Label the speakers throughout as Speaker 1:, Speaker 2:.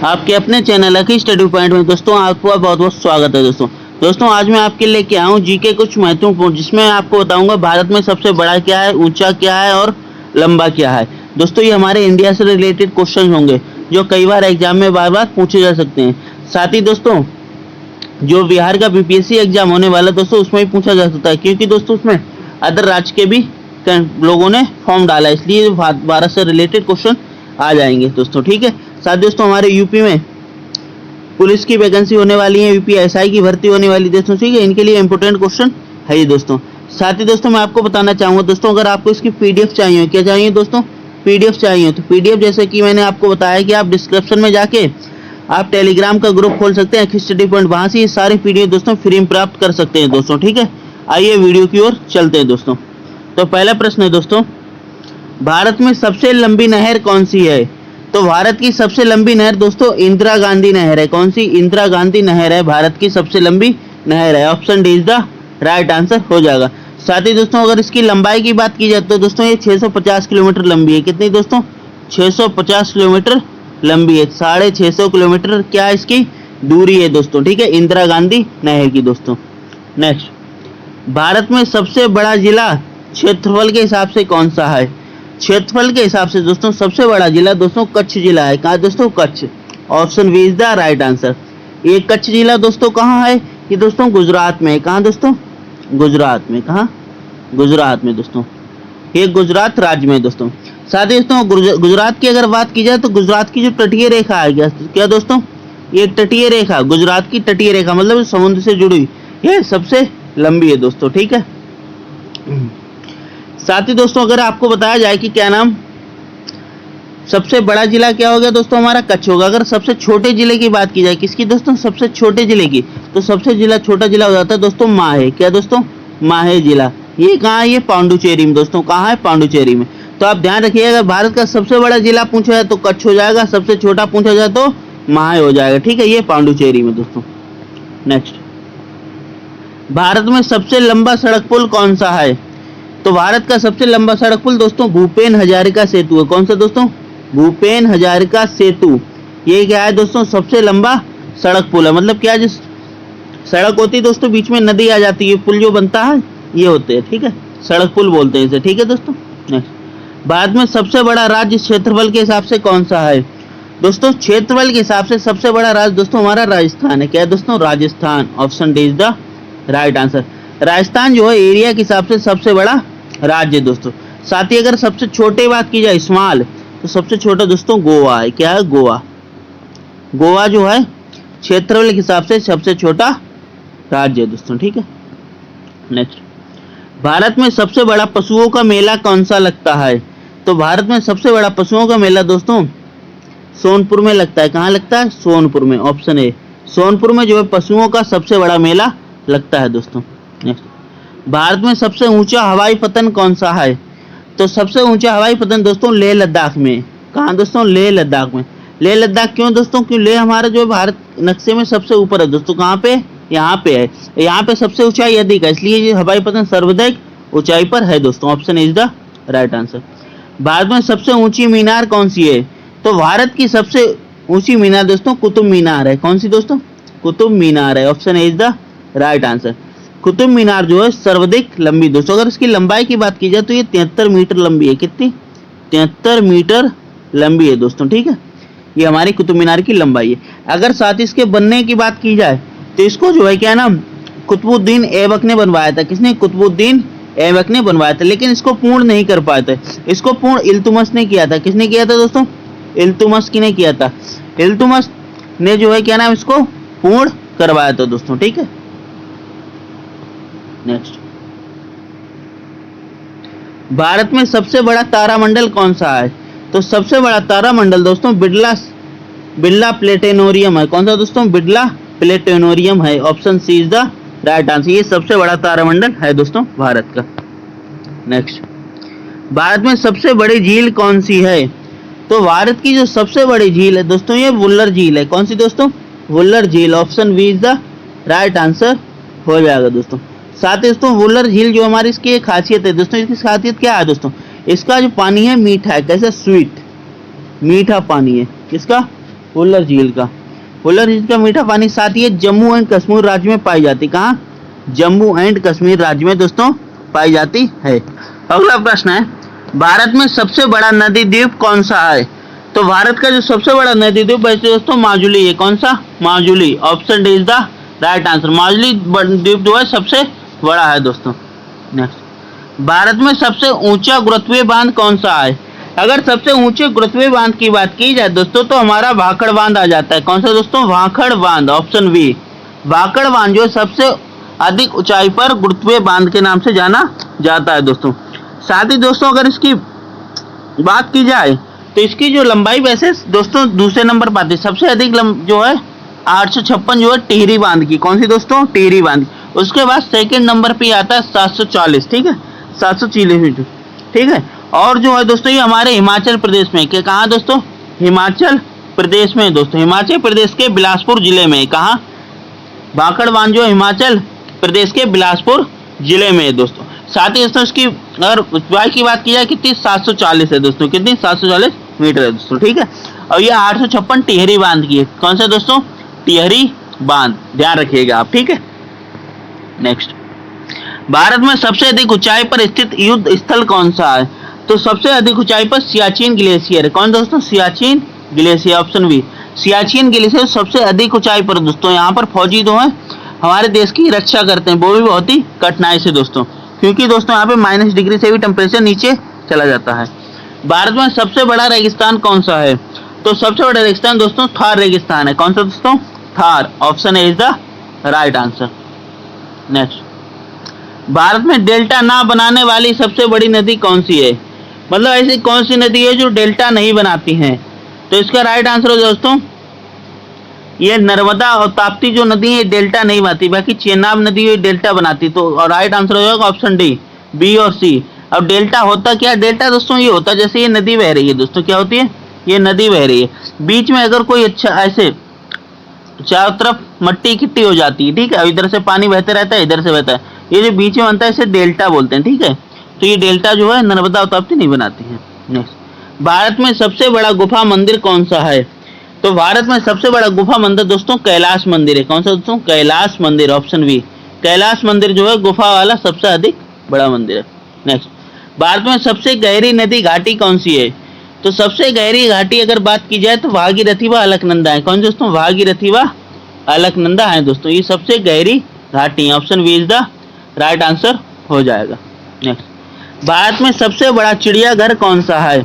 Speaker 1: आपके अपने channel lucky study point में दोस्तों आपका बहुत बहुत स्वागत है। दोस्तों आज मैं आपके लेके आया हूँ जीके कुछ महत्वपूर्ण, जिसमें आपको बताऊंगा भारत में सबसे बड़ा क्या है, ऊंचा क्या है और लंबा क्या है। दोस्तों ये हमारे इंडिया से रिलेटेड क्वेश्चन होंगे जो कई बार एग्जाम में बार बार पूछे जा सकते हैं। साथ ही दोस्तों जो बिहार का बीपीएससी एग्जाम होने वाला दोस्तों उसमें भी पूछा जा सकता है, क्योंकि दोस्तों उसमें अदर राज्य के भी लोगों ने फॉर्म डाला है, इसलिए भारत से रिलेटेड क्वेश्चन आ जाएंगे दोस्तों। ठीक है। साथ दोस्तों हमारे यूपी में पुलिस की वैकेंसी होने वाली है, यूपी एसआई की भर्ती होने वाली दोस्तों। ठीक है, इनके लिए इंपोर्टेंट क्वेश्चन है ये दोस्तों। साथ ही दोस्तों मैं आपको बताना चाहूंगा दोस्तों, अगर आपको इसकी पीडीएफ चाहिए, क्या चाहिए दोस्तों, पीडीएफ चाहिए, तो पीडीएफ जैसे कि मैंने आपको बताया कि आप डिस्क्रिप्शन में जाके आप टेलीग्राम का ग्रुप खोल सकते हैं स्टडी पॉइंट, वहां से ये सारे पीडीएफ दोस्तों फ्री में प्राप्त कर सकते हैं दोस्तों। ठीक है, आइए वीडियो की ओर चलते हैं दोस्तों। तो पहला प्रश्न है दोस्तों, भारत में सबसे लंबी नहर कौन सी है? तो भारत की सबसे लंबी नहर दोस्तों इंदिरा गांधी नहर है। कौन सी? इंदिरा गांधी नहर है भारत की सबसे लंबी नहर है। Option D is the right answer हो जाएगा। साथ ही दोस्तों अगर इसकी लंबाई की बात की जाए तो दोस्तों ये 650 किलोमीटर लंबी है। कितनी दोस्तों? 650 किलोमीटर लंबी है। 650 किलोमीटर क्या है इसकी दूरी है दोस्तों। ठीक है, इंदिरा गांधी नहर की दोस्तों। नेक्स्ट, भारत में सबसे बड़ा जिला क्षेत्रफल के हिसाब से कौन सा है? क्षेत्रफल के हिसाब से दोस्तों सबसे बड़ा जिला दोस्तों कच्छ जिला है। कहाँ दोस्तों? Kutch. Option B is the right answer. ये कच्छ जिला दोस्तों कहाँ है? ये दोस्तों गुजरात में है। कहाँ दोस्तों? गुजरात में। कहाँ? गुजरात में दोस्तों, ये गुजरात राज्य में दोस्तों। साथ ही दोस्तों गुजरात की अगर बात की जाए तो गुजरात की जो तटीय रेखा है क्या दोस्तों, ये तटीय रेखा, गुजरात की तटीय रेखा मतलब समुद्र से जुड़ी ये सबसे लंबी है दोस्तों। ठीक है। साथ ही दोस्तों अगर आपको बताया जाए कि क्या नाम सबसे बड़ा जिला क्या हो गया दोस्तों, हमारा कच्छ होगा। अगर सबसे छोटे जिले की बात की जाए, किसकी दोस्तों? सबसे छोटे जिले की, तो सबसे छोटा जिला हो जाता है दोस्तों माहे। क्या दोस्तों? माहे जिला। ये कहाँ है? ये पांडुचेरी में दोस्तों। कहाँ है? पांडुचेरी में। तो आप ध्यान रखिएगा, अगर भारत का सबसे बड़ा जिला पूछा जाए तो कच्छ हो जाएगा, सबसे छोटा पूछा जाए तो माहे हो जाएगा। ठीक है, ये पांडुचेरी में दोस्तों। नेक्स्ट, भारत में सबसे लंबा सड़क पुल कौन सा है? तो भारत का सबसे लंबा सड़क पुल दोस्तों भूपेन हजारिका सेतु है। कौन सा दोस्तों? भूपेन हजारिका सेतु। ये क्या है दोस्तों? सबसे लंबा सड़क पुल है। मतलब क्या, जिस सड़क होती है दोस्तों बीच में नदी आ जाती है, पुल जो बनता है ये होते हैं। ठीक है, सड़क पुल बोलते हैं इसे। ठीक है दोस्तों। नेक्स्ट, भारत में सबसे बड़ा राज्य क्षेत्रफल के हिसाब से कौन सा है? दोस्तों क्षेत्रफल के हिसाब से सबसे बड़ा राज्य दोस्तों हमारा राजस्थान है। क्या है दोस्तों? Rajasthan. Option D is the right answer. Rajasthan जो है एरिया के हिसाब से सबसे बड़ा राज्य दोस्तों। साथ ही अगर सबसे छोटे बात की जाए स्मॉल, तो सबसे छोटा दोस्तों गोवा है। क्या है? गोवा। गोवा जो है क्षेत्रफल के हिसाब से सबसे छोटा राज्य है दोस्तों। ठीक है। नेक्स्ट, भारत में सबसे बड़ा पशुओं का मेला कौन सा लगता है? तो भारत में सबसे बड़ा पशुओं का मेला दोस्तों सोनपुर में लगता है। कहाँ लगता है? सोनपुर में। ऑप्शन ए, सोनपुर में जो है पशुओं का सबसे बड़ा मेला लगता है दोस्तों। नेक्स्ट, भारत में सबसे ऊंचा हवाई पतन कौन सा है? तो सबसे ऊंचा हवाई पतन दोस्तों लेह लद्दाख में। कहाँ दोस्तों? लेह लद्दाख में। लेह लद्दाख क्यों दोस्तों? क्यों लेह हमारा जो भारत नक्शे में सबसे ऊपर है दोस्तों। कहाँ पे? यहाँ पे है। यहाँ पे सबसे ऊंचाई अधिक है, इसलिए ये हवाई पतन सर्वाधिक ऊंचाई पर है दोस्तों। Option is the right answer. Bharat में सबसे ऊंची मीनार कौन सी है? तो भारत की सबसे ऊंची मीनार दोस्तों कुतुब मीनार है। कौन सी दोस्तों? कुतुब मीनार है। Option is the right answer. Qutub Minar जो है सर्वाधिक लंबी दोस्तों। अगर इसकी लंबाई की बात की जाए तो ये 73 मीटर लंबी है। कितनी? 73 मीटर लंबी है दोस्तों। ठीक है, ये हमारी कुतुब मीनार की लंबाई है। अगर साथ ही इसके बनने की बात की जाए तो इसको जो है क्या नाम कुतुबुद्दीन ऐबक ने बनवाया था। किसने? कुतुबुद्दीन ऐबक ने बनवाया था, लेकिन इसको पूर्ण नहीं कर पाए थे। इसको पूर्ण इल्तुतमिश ने किया था। किसने किया था दोस्तों? इल्तुतमिश ने किया था। इल्तुतमिश ने जो है क्या नाम इसको पूर्ण करवाया था दोस्तों। ठीक है। नेक्स्ट, भारत में सबसे बड़ा तारामंडल कौन सा है? तो सबसे बड़ा तारामंडल दोस्तों बिरला प्लेनेटोरियम है। कौन सा दोस्तों? बिरला प्लेनेटोरियम है। Option C is the right answer. ये सबसे बड़ा तारामंडल है दोस्तों भारत का। नेक्स्ट, भारत में सबसे बड़ी झील कौन सी है? तो भारत की जो सबसे बड़ी झील है दोस्तों ये वुल्लर झील है। कौन सी दोस्तों? वुल्लर झील। Option B is the right answer हो जाएगा दोस्तों। साथ ही दोस्तों वुल्लर झील जो हमारी इसकी एक खासियत है दोस्तों, इसकी खासियत क्या है दोस्तों? इसका जो पानी है मीठा है। कैसे? स्वीट, मीठा पानी है। किसका? वुलर झील का। वुलर झील का मीठा पानी साथ ही जम्मू एंड कश्मीर राज्य में पाई जाती। कहाँ? जम्मू एंड कश्मीर राज्य में दोस्तों पाई जाती है। अगला प्रश्न है, भारत में सबसे बड़ा नदी द्वीप कौन सा है? तो भारत का जो सबसे बड़ा नदी द्वीप है दोस्तों माजुली है। कौन सा? Majuli. Option D is the right answer. Majuli द्वीप जो है सबसे बड़ा है दोस्तों। नेक्स्ट, भारत में सबसे ऊंचा गुरुत्वीय बांध कौन सा है? अगर सबसे ऊंचे गुरुत्वीय बांध की बात की जाए दोस्तों तो हमारा भाखड़ बांध आ जाता है। कौन सा दोस्तों? भाखड़ बांध। Option B. भाखड़ बांध जो सबसे अधिक ऊंचाई पर गुरुत्वीय बांध के नाम से जाना जाता है दोस्तों। साथ ही दोस्तों अगर इसकी बात की जाए तो इसकी जो लंबाई वैसे दोस्तों दूसरे नंबर पर आती है। सबसे अधिक जो है 856 जो है टिहरी बांध की। कौन सी दोस्तों? टिहरी बांध। उसके बाद सेकंड नंबर पे आता है 740। ठीक है, 740 मीटर। ठीक है, और जो है दोस्तों ये हमारे हिमाचल प्रदेश में, क्या कहाँ दोस्तों? हिमाचल प्रदेश में दोस्तों। हिमाचल प्रदेश के बिलासपुर जिले में। कहाँ? भाखड़ बांध जो हिमाचल प्रदेश के बिलासपुर जिले में है दोस्तों। साथ ही दोस्तों इसकी अगर ऊंचाई की बात की जाए कितनी? 740 है दोस्तों। कितनी? 740 मीटर है दोस्तों। ठीक है, और ये 856 टिहरी बांध की है। कौन सा दोस्तों? टिहरी बांध। ध्यान रखिएगा आप। ठीक है, नेक्स्ट, भारत में सबसे अधिक ऊंचाई पर स्थित युद्ध स्थल कौन सा है? तो सबसे अधिक ऊंचाई पर सियाचिन ग्लेशियर है। कौन दोस्तों? Siachen glacier. Option B. Siachen glacier सबसे अधिक ऊंचाई पर दोस्तों। यहाँ पर फौजी जो है हमारे देश की रक्षा करते हैं, वो भी बहुत ही कठिनाई से दोस्तों, क्योंकि दोस्तों यहाँ पे -डिग्री से भी टेम्परेचर नीचे चला जाता है। भारत में सबसे बड़ा रेगिस्तान कौन सा है? तो सबसे बड़ा रेगिस्तान दोस्तों थार रेगिस्तान है। कौन सा दोस्तों? Thar. Option A is the right answer. Next, Bharat में डेल्टा ना बनाने वाली सबसे बड़ी नदी कौन सी है? मतलब ऐसी कौन सी नदी है जो डेल्टा नहीं बनाती है? तो इसका राइट आंसर हो दोस्तों ये नर्मदा और ताप्ती जो नदी है डेल्टा नहीं बनाती, बाकी चेनाब नदी है डेल्टा बनाती। तो राइट आंसर हो जाएगा ऑप्शन डी, बी और सी। अब डेल्टा होता क्या? डेल्टा दोस्तों ये होता जैसे ये नदी बह रही है दोस्तों, क्या होती है? ये नदी बह रही है, बीच में अगर कोई अच्छा ऐसे चारों तरफ मट्टी इकट्ठी हो जाती है। ठीक है, इधर से पानी बहते रहता है, इधर से बहता है, ये जो बीच में बनता है इसे डेल्टा बोलते हैं। ठीक है, तो ये डेल्टा जो है नर्मदा और ताप्ती नहीं बनाती है। नेक्स्ट, भारत में सबसे बड़ा गुफा मंदिर कौन सा है? तो भारत में सबसे बड़ा गुफा मंदिर दोस्तों कैलाश मंदिर है। कौन सा दोस्तों? कैलाश मंदिर। Option B. कैलाश मंदिर जो है गुफा वाला सबसे अधिक बड़ा मंदिर है। नेक्स्ट, भारत में सबसे गहरी नदी घाटी कौन सी है? तो सबसे गहरी घाटी अगर बात की जाए तो भागीरथी व अलकनंदा है। कौन दोस्तों? भागीरथी व अलकनंदा है दोस्तों, ये सबसे गहरी घाटी है। Option B is the right answer हो जाएगा। नेक्स्ट, भारत में सबसे बड़ा चिड़ियाघर कौन सा है?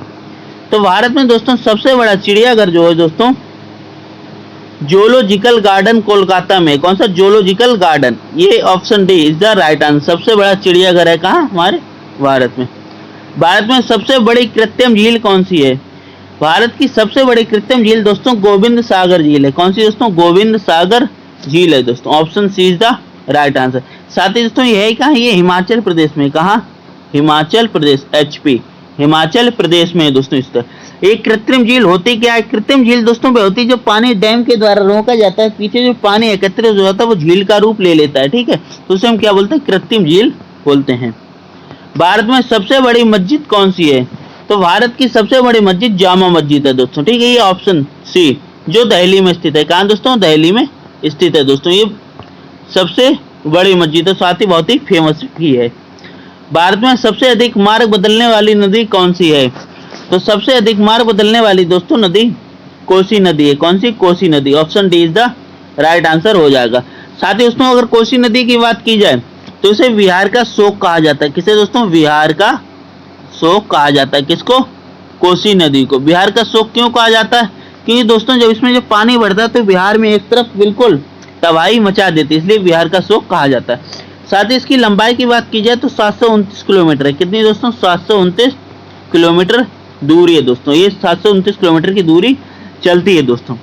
Speaker 1: तो भारत में दोस्तों सबसे बड़ा चिड़ियाघर जो है दोस्तों जूलॉजिकल गार्डन कोलकाता में। कौन सा? Zoological garden. ये option D is the right answer. सबसे बड़ा चिड़ियाघर है कहाँ? हमारे भारत में। भारत में सबसे बड़ी कृत्रिम झील कौन सी है? भारत की सबसे बड़ी कृत्रिम झील दोस्तों गोविंद सागर झील है। कौन सी दोस्तों? गोविंद सागर झील है दोस्तों। Option C is the right answer. साथ ही दोस्तों ये है कहाँ? ये हिमाचल प्रदेश में। कहाँ? हिमाचल प्रदेश, HP, हिमाचल प्रदेश में दोस्तों इस तरह। एक कृत्रिम झील होती क्या है? कृत्रिम झील दोस्तों पे होती है जो पानी डैम के द्वारा रोका जाता है, पीछे जो पानी एकत्रित हो जाता है वो झील का रूप ले लेता है। ठीक है, तो उसे हम क्या बोलते हैं? कृत्रिम झील बोलते हैं। भारत में सबसे बड़ी मस्जिद कौन सी है? तो भारत की सबसे बड़ी मस्जिद जामा मस्जिद है दोस्तों। ठीक है, ये ऑप्शन सी जो दिल्ली में स्थित है। कहाँ दोस्तों? दिल्ली में स्थित है दोस्तों, ये सबसे बड़ी मस्जिद है, साथ ही बहुत ही फेमस भी है। भारत में सबसे अधिक मार्ग बदलने वाली नदी कौन सी है? तो सबसे अधिक मार्ग बदलने वाली दोस्तों नदी कोसी नदी है। कौन सी? कोसी नदी। Option D is the right answer हो जाएगा। साथ ही दोस्तों अगर कोसी नदी की बात की जाए तो इसे बिहार का शोक कहा जाता है। किसे दोस्तों? बिहार का शोक कहा जाता है। किसको? कोसी नदी को। बिहार का शोक क्यों कहा जाता है? क्योंकि दोस्तों जब इसमें जब पानी बढ़ता है तो बिहार में एक तरफ बिल्कुल तबाही मचा देती है, इसलिए बिहार का शोक कहा जाता है। साथ ही इसकी लंबाई की बात की जाए तो 729 किलोमीटर है। कितनी दोस्तों? 729 किलोमीटर दूरी है दोस्तों, ये 729 किलोमीटर की दूरी चलती है दोस्तों,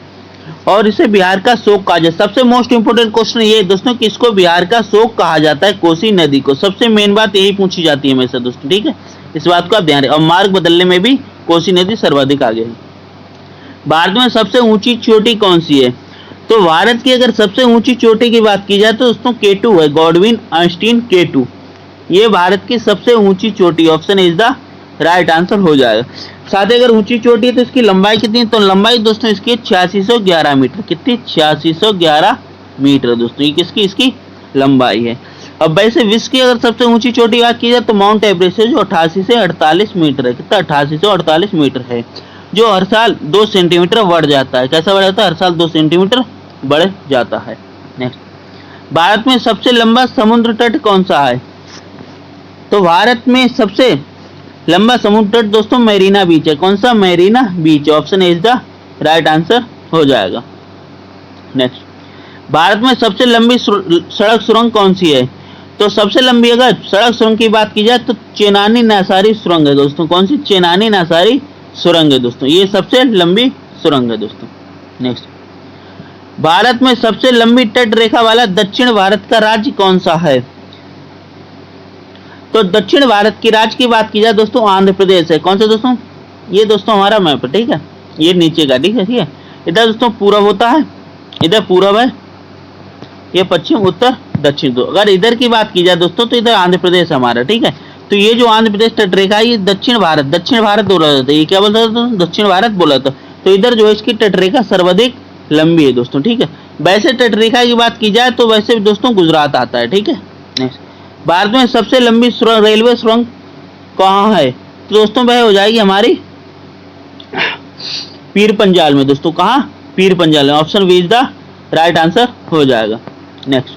Speaker 1: और इसे बिहार का शोक कहा जाता है। सबसे मोस्ट इंपोर्टेंट क्वेश्चन ये है दोस्तों कि इसको बिहार का शोक कहा जाता है, कोसी नदी को। सबसे मेन बात यही पूछी जाती है हमेशा दोस्तों। ठीक है, इस बात को आप ध्यान रखें। और मार्ग बदलने में भी कोसी नदी सर्वाधिक आगे है। भारत में सबसे ऊंची चोटी कौन सी है? तो भारत की अगर सबसे ऊंची चोटी की बात की जाए तो दोस्तों K2 है, गॉडविन आइंस्टीन K2, ये भारत की सबसे ऊंची चोटी। Option is the right answer हो जाएगा। साथ ही अगर ऊंची चोटी है तो इसकी लंबाई कितनी है, तो लंबाई दोस्तों इसकी 8611 मीटर। कितनी? 8611 मीटर दोस्तों, ये किसकी? इसकी लंबाई है। अब वैसे विश्व की अगर सबसे ऊंची चोटी बात की जाए तो माउंट एवरेस्ट है, जो 88 से 48 मीटर है। कितना? 88 से 48 मीटर है, जो हर साल 2 सेंटीमीटर बढ़ जाता है। कैसा बढ़ जाता है? हर साल 2 सेंटीमीटर बढ़ जाता है। नेक्स्ट, भारत में सबसे लंबा समुद्र तट कौन सा है? तो भारत में सबसे लंबा समुद्र तट दोस्तों मेरीना बीच है। कौन सा? Mirena beach. Option A is the right answer हो जाएगा। नेक्स्ट, भारत में सबसे लंबी सड़क सुरंग कौन सी है? तो सबसे लंबी अगर सड़क सुरंग की बात की जाए तो चेनानी नासारी सुरंग है दोस्तों। कौन सी? चेनानी नासारी सुरंग है दोस्तों, ये सबसे लंबी सुरंग है दोस्तों। नेक्स्ट, भारत में सबसे लंबी तट रेखा वाला दक्षिण भारत का राज्य कौन सा है? तो दक्षिण भारत की राज्य की बात की जाए दोस्तों आंध्र प्रदेश है। कौन सा दोस्तों? ये दोस्तों हमारा मैप है, ठीक है, ये नीचे का, ठीक है, ठीक है। इधर दोस्तों पूरब होता है, इधर पूरब है, ये पश्चिम, उत्तर, दक्षिण। तो अगर इधर की बात की जाए दोस्तों तो इधर आंध्र प्रदेश हमारा, ठीक है। तो ये जो आंध्र प्रदेश तट रेखा है ये दक्षिण भारत बोला जाता है। ये क्या बोलता था? दक्षिण भारत बोला था। तो इधर जो है इसकी तट रेखा सर्वाधिक लंबी है दोस्तों, ठीक है। वैसे तट रेखा की बात की जाए तो वैसे दोस्तों गुजरात आता है, ठीक है। नेक्स्ट, भारत में सबसे लंबी रेलवे सुरंग कहाँ है? तो दोस्तों वह हो जाएगी हमारी पीर पंजाल में दोस्तों। कहाँ? पीर पंजाल में। Option B is the right answer हो जाएगा। नेक्स्ट,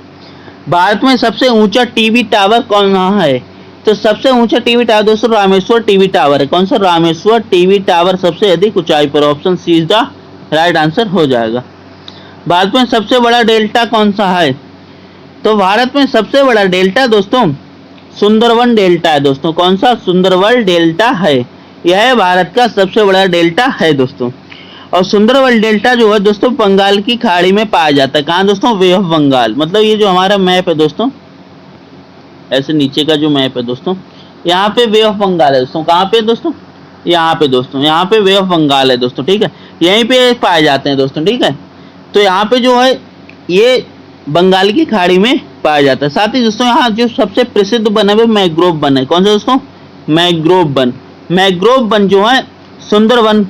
Speaker 1: भारत में सबसे ऊंचा टीवी टावर कौन है? तो सबसे ऊंचा टीवी टावर दोस्तों रामेश्वर टीवी टावर है। कौन सा? रामेश्वर टीवी टावर सबसे अधिक ऊंचाई पर। Option C is the right answer हो जाएगा। भारत में सबसे बड़ा डेल्टा कौन सा है? तो भारत में सबसे बड़ा डेल्टा दोस्तों सुंदरवन डेल्टा है दोस्तों। कौन सा? सुंदरवन डेल्टा है, यह भारत का सबसे बड़ा डेल्टा है दोस्तों। और सुंदरवन डेल्टा जो है दोस्तों बंगाल की खाड़ी में पाया जाता है। कहाँ दोस्तों? Bay of Bengal. मतलब ये जो हमारा मैप है दोस्तों, ऐसे नीचे का जो मैप है दोस्तों, यहाँ पे वे ऑफ बंगाल है दोस्तों। कहाँ पे दोस्तों? यहाँ पे दोस्तों, यहाँ पे वे ऑफ बंगाल है दोस्तों, ठीक है। यहीं पे पाए जाते हैं दोस्तों, ठीक है। तो यहाँ पे जो है ये बंगाल की खाड़ी में पाया जाता है। साथ ही दोस्तों यहाँ जो सबसे प्रसिद्ध वन है वो मैंग्रोव वन है। कौन सा दोस्तों? Mangrove one. मैंग्रोव वन जो है सुंदरवन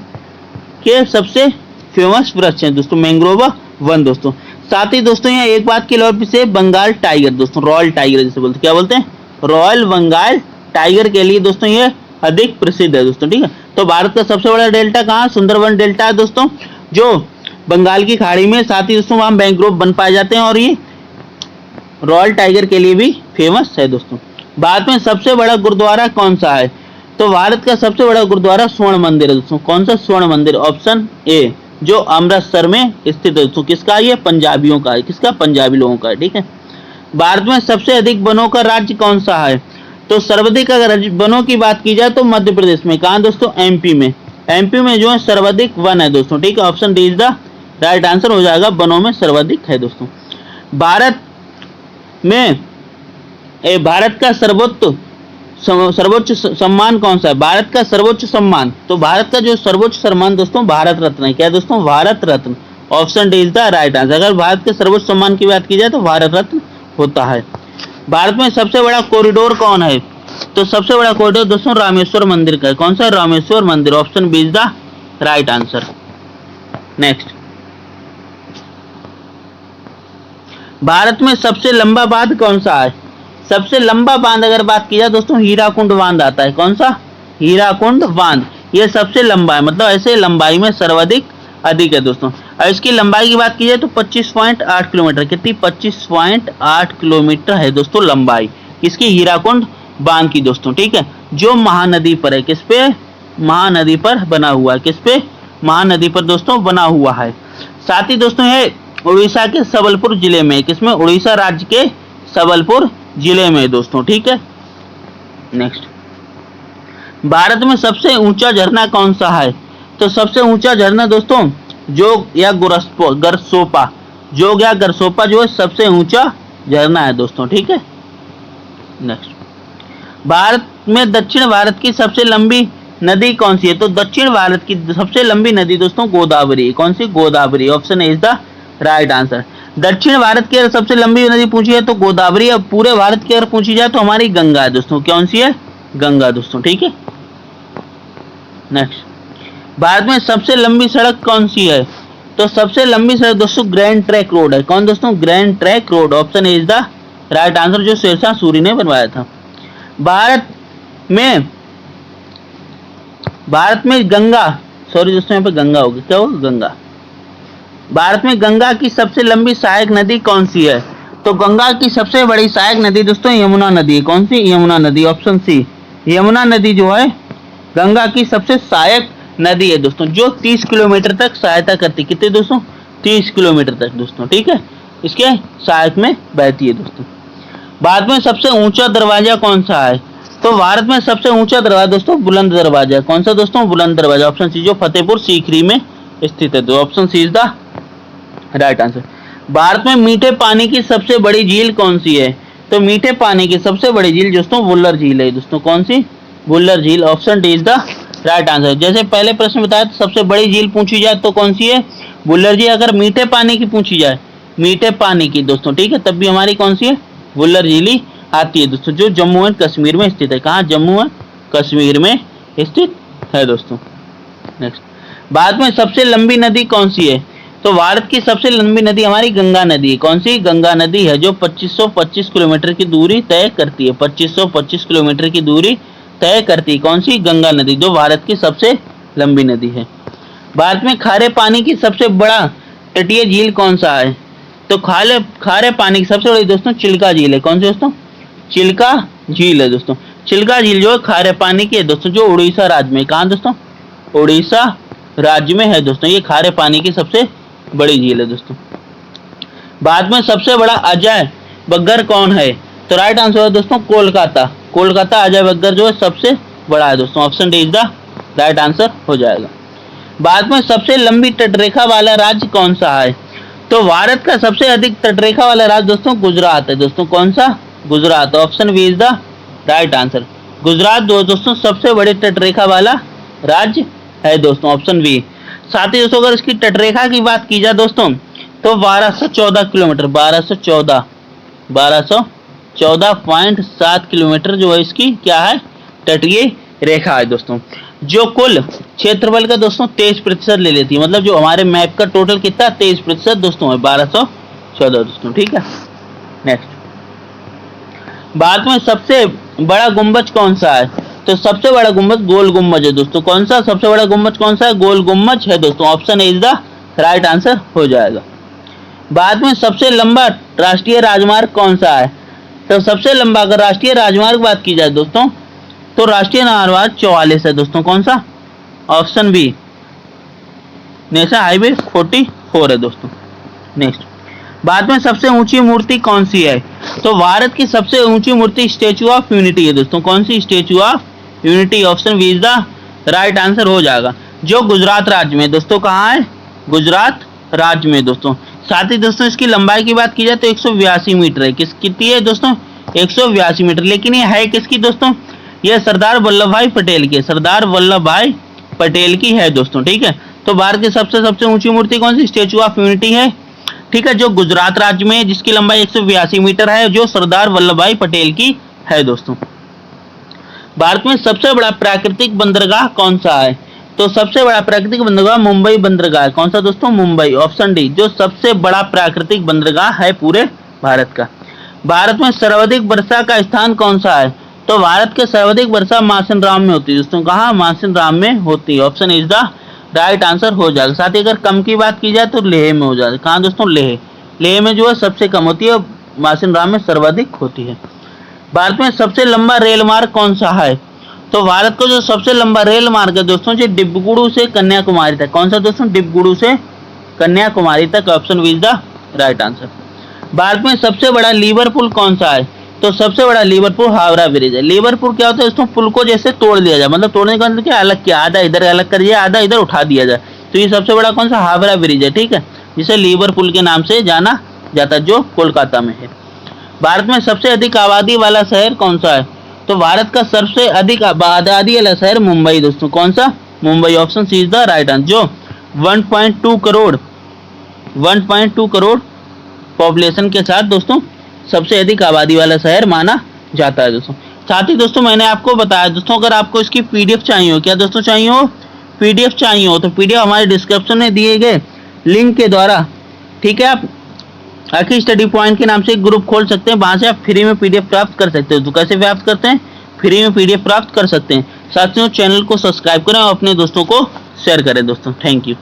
Speaker 1: के सबसे फेमस वृक्ष हैं दोस्तों, मैंग्रोव वन दोस्तों। साथ ही दोस्तों यहाँ एक बात की और से बंगाल टाइगर दोस्तों, रॉयल टाइगर जिसे बोलते हैं, क्या बोलते हैं? रॉयल बंगाल टाइगर के लिए दोस्तों ये अधिक प्रसिद्ध है दोस्तों, ठीक है। तो भारत का सबसे बड़ा डेल्टा कहाँ? सुंदरवन डेल्टा है दोस्तों, जो बंगाल की खाड़ी में। साथ ही दोस्तों वहाँ मैंग्रोव वन पाए जाते हैं और ये रॉयल टाइगर के लिए भी फेमस है दोस्तों। भारत में सबसे बड़ा गुरुद्वारा कौन सा है? तो भारत का सबसे बड़ा गुरुद्वारा स्वर्ण मंदिर है दोस्तों। कौन सा? स्वर्ण मंदिर। ऑप्शन ए, जो अमृतसर में स्थित है दोस्तों। किसका? ये पंजाबियों का है। किसका? पंजाबी लोगों का है, ठीक है। भारत में सबसे अधिक वनों का राज्य कौन सा है? तो सर्वाधिक अगर वनों की बात की जाए तो मध्य प्रदेश में। कहाँ दोस्तों? एमपी में। एमपी में जो है सर्वाधिक वन है दोस्तों, ठीक है। Option D is the right answer हो जाएगा, वनों में सर्वाधिक है दोस्तों। भारत में भारत का सर्वोच्च सम्मान कौन सा है? भारत का सर्वोच्च सम्मान, तो भारत का जो सर्वोच्च सम्मान दोस्तों भारत रत्न है। क्या दोस्तों? Bharat Ratna. Option D is the right answer. अगर भारत के सर्वोच्च सम्मान की बात की जाए तो भारत रत्न होता है। भारत में सबसे बड़ा कॉरिडोर कौन है? तो सबसे बड़ा कॉरिडोर दोस्तों रामेश्वर मंदिर का है। कौन सा? रामेश्वर मंदिर। Option B is the right answer. Next, Bharat में सबसे लंबा बांध कौन सा है? सबसे लंबा बांध अगर बात की जाए दोस्तों हीराकुंड बांध आता है। कौन सा? हीराकुंड बांध। ये सबसे लंबा है, मतलब ऐसे लंबाई में सर्वाधिक अधिक है दोस्तों। और इसकी लंबाई की बात की जाए तो 25.8 किलोमीटर। कितनी? 25.8 किलोमीटर है दोस्तों लंबाई इसकी हीराकुंड बांध की दोस्तों, ठीक है। जो महानदी पर है। किस पे? महानदी पर बना हुआ है। किस पे? महानदी पर दोस्तों बना हुआ है। साथ ही दोस्तों ये उड़ीसा के सबलपुर जिले में। किसमें? उड़ीसा राज्य के सबलपुर जिले में दोस्तों, ठीक है। नेक्स्ट, भारत में सबसे ऊंचा झरना कौन सा है? तो सबसे ऊंचा झरना दोस्तों जोग या गरसोपा। जोग या गरसोपा जो है सबसे ऊंचा झरना है दोस्तों, ठीक है। नेक्स्ट, भारत में दक्षिण भारत की सबसे लंबी नदी कौन सी है? तो दक्षिण भारत की सबसे लंबी नदी दोस्तों गोदावरी। कौन सी? Godavari. Option is the right answer. दक्षिण भारत की अगर सबसे लंबी नदी पूछी है तो गोदावरी। अब पूरे भारत की अगर पूछी जाए तो हमारी गंगा है दोस्तों। कौन सी है? गंगा दोस्तों, ठीक है। नेक्स्ट, भारत में सबसे लंबी सड़क कौन सी है? तो सबसे लंबी सड़क दोस्तों ग्रैंड ट्रैक रोड है। कौन दोस्तों? Grand track road. Option A is the right answer, जो शेरशाह सूरी ने बनवाया था। भारत में गंगा, सॉरी दोस्तों यहाँ पे गंगा होगी, क्या होगा? गंगा। भारत में गंगा की सबसे लंबी सहायक नदी कौन सी है? तो गंगा की सबसे बड़ी सहायक नदी दोस्तों यमुना नदी है। कौन सी? यमुना नदी। ऑप्शन सी, यमुना नदी जो है गंगा की सबसे सहायक नदी है दोस्तों, जो 30 किलोमीटर तक सहायता करती। कितने दोस्तों? 30 किलोमीटर तक दोस्तों, ठीक है, इसके सहायक में बहती है दोस्तों। भारत में सबसे ऊंचा दरवाजा कौन सा है? तो भारत में सबसे ऊंचा दरवाजा दोस्तों बुलंद दरवाजा। कौन सा दोस्तों? बुलंद दरवाजा। ऑप्शन सी, जो फतेहपुर सीकरी में स्थित है। तो option C is the right answer. Bharat में मीठे पानी की सबसे बड़ी झील कौन सी है? तो मीठे पानी की सबसे बड़ी झील दोस्तों वुल्लर झील है दोस्तों। कौन सी? वुल्लर झील। Option D is the right answer. जैसे पहले प्रश्न बताया सबसे बड़ी झील पूछी जाए तो कौन सी है? वुल्लर झील। अगर मीठे पानी की पूछी जाए, मीठे पानी की दोस्तों, ठीक है, तब भी हमारी कौन सी है? वुल्लर झील ही आती है दोस्तों, जो जम्मू एंड कश्मीर में स्थित है। कहाँ? जम्मू एंड कश्मीर में स्थित है दोस्तों। नेक्स्ट, भारत में सबसे लंबी नदी कौन सी है? तो भारत की सबसे लंबी नदी हमारी गंगा नदी है। कौन सी? गंगा नदी है, जो 2525 किलोमीटर की दूरी तय करती है। 2525 किलोमीटर की दूरी तय करती है। कौन सी? गंगा नदी, जो भारत की सबसे लंबी नदी है। भारत में खारे पानी की सबसे बड़ा तटीय झील कौन सा है? तो खारे पानी की सबसे बड़ी दोस्तों चिल्का झील है। कौन सी दोस्तों? चिल्का झील है दोस्तों। चिल्का झील जो खारे पानी की है दोस्तों, जो उड़ीसा राज्य में। कहाँ दोस्तों? उड़ीसा राज्य में है दोस्तों, ये खारे पानी की सबसे बड़ी झील है दोस्तों। भारत में सबसे बड़ा अजय बग्गर कौन है? तो राइट आंसर है दोस्तों कोलकाता। कोलकाता अजय बग्गर जो है सबसे बड़ा है दोस्तों। Option D is the right answer हो जाएगा। भारत में सबसे लंबी तटरेखा वाला राज्य कौन सा है? तो भारत का सबसे अधिक तटरेखा वाला राज्य दोस्तों गुजरात है दोस्तों। कौन सा? Gujarat. Option B is the right answer. Gujarat दोस्तों सबसे बड़े तटरेखा वाला राज्य है दोस्तों। Option B. साथ ही दोस्तों अगर इसकी तटरेखा की बात की जाए दोस्तों, तो 1214 किलोमीटर, 1214.7 किलोमीटर जो है इसकी क्या है? तटीय रेखा है दोस्तों, जो कुल क्षेत्रफल का दोस्तों 23% ले लेती है। मतलब जो हमारे मैप का टोटल कितना 23% दोस्तों है 1214 दोस्तों, ठीक है। नेक्स्ट, भारत में सबसे बड़ा गुम्बज कौन सा है? तो सबसे बड़ा गुम्बज गोल गुम्बज है दोस्तों। कौन सा? सबसे बड़ा गुम्बज कौन सा है? गोल गुम्बज है दोस्तों। Option A is the right answer हो जाएगा। भारत में सबसे लंबा राष्ट्रीय राजमार्ग कौन सा है? तो सबसे लंबा अगर राष्ट्रीय राजमार्ग बात की जाए दोस्तों, तो राष्ट्रीय राजमार्ग 44 है दोस्तों। कौन सा? ऑप्शन बी, नेशनल हाईवे 44 है दोस्तों। नेक्स्ट, भारत में सबसे ऊंची मूर्ति कौन सी है? तो भारत की सबसे ऊंची मूर्ति स्टेचू ऑफ यूनिटी है दोस्तों। कौन सी? Statue of unity. Option B is the right answer हो जाएगा, जो गुजरात राज्य में दोस्तों। कहाँ है? गुजरात राज्य में दोस्तों। साथ ही दोस्तों इसकी लंबाई की बात की जाए तो 182 मीटर है। कितनी है दोस्तों? 182 मीटर। लेकिन ये है किसकी दोस्तों? यह सरदार वल्लभ भाई पटेल की, सरदार वल्लभ भाई पटेल की है दोस्तों, ठीक है। तो भारत की सबसे ऊंची मूर्ति कौन सी? स्टेचू ऑफ यूनिटी है, ठीक है, जो गुजरात राज्य में, जिसकी लंबाई 182 मीटर है, जो सरदार वल्लभ भाई पटेल की है दोस्तों। भारत में सबसे बड़ा प्राकृतिक बंदरगाह कौन सा है? तो सबसे बड़ा प्राकृतिक बंदरगाह मुंबई बंदरगाह है। कौन सा दोस्तों? मुंबई। ऑप्शन डी, जो सबसे बड़ा प्राकृतिक बंदरगाह है पूरे भारत का। भारत में सर्वाधिक वर्षा का स्थान कौन सा है? तो भारत के सर्वाधिक वर्षा मासिन राम में होती है दोस्तों। कहाँ? मासिन राम में होती है। Option is the right answer हो जाएगा। साथ ही अगर कम की बात की जाए तो लेह में हो जाएगा। कहाँ दोस्तों? लेह। लेह में जो है सबसे कम होती है, मासिन राम में सर्वाधिक होती है। भारत में सबसे लंबा रेल मार्ग कौन सा है? तो भारत का जो सबसे लंबा रेल मार्ग है दोस्तों, जो डिब्रूगढ़ से कन्याकुमारी तक। कौन सा दोस्तों? डिब्रूगढ़ से कन्याकुमारी तक। Option B is the right answer. Bharat में सबसे बड़ा लीवर पुल कौन सा है? तो सबसे बड़ा लीवर पुल हावड़ा ब्रिज है। लीवर पुल क्या होता है दोस्तों? पुल को जैसे तोड़ दिया जाए, मतलब तोड़ने का मतलब क्या? अलग किया, आधा इधर अलग कर दिया, आधा इधर उठा दिया जाए। तो ये सबसे बड़ा कौन सा? हावड़ा ब्रिज है, ठीक है, जिसे लीवर पुल के नाम से जाना जाता है, जो कोलकाता में है। भारत में सबसे अधिक आबादी वाला शहर कौन सा है? तो भारत का सबसे अधिक आबादी वाला शहर मुंबई दोस्तों। कौन सा? Mumbai. Option C is the right answer, जो 1.2 करोड़ पॉपुलेशन के साथ दोस्तों सबसे अधिक आबादी वाला शहर माना जाता है दोस्तों। साथ ही दोस्तों मैंने आपको बताया दोस्तों, अगर आपको इसकी पीडीएफ चाहिए हो, क्या दोस्तों चाहिए हो? पीडीएफ चाहिए हो तो पीडीएफ हमारे डिस्क्रिप्शन में दिए गए लिंक के द्वारा, ठीक है, आप आखिर स्टडी पॉइंट के नाम से एक ग्रुप खोल सकते हैं, वहां से आप फ्री में पीडीएफ प्राप्त कर सकते हो। तो कैसे प्राप्त करते हैं? फ्री में पीडीएफ प्राप्त कर सकते हैं। साथियों, चैनल को सब्सक्राइब करें और अपने दोस्तों को शेयर करें दोस्तों। Thank you.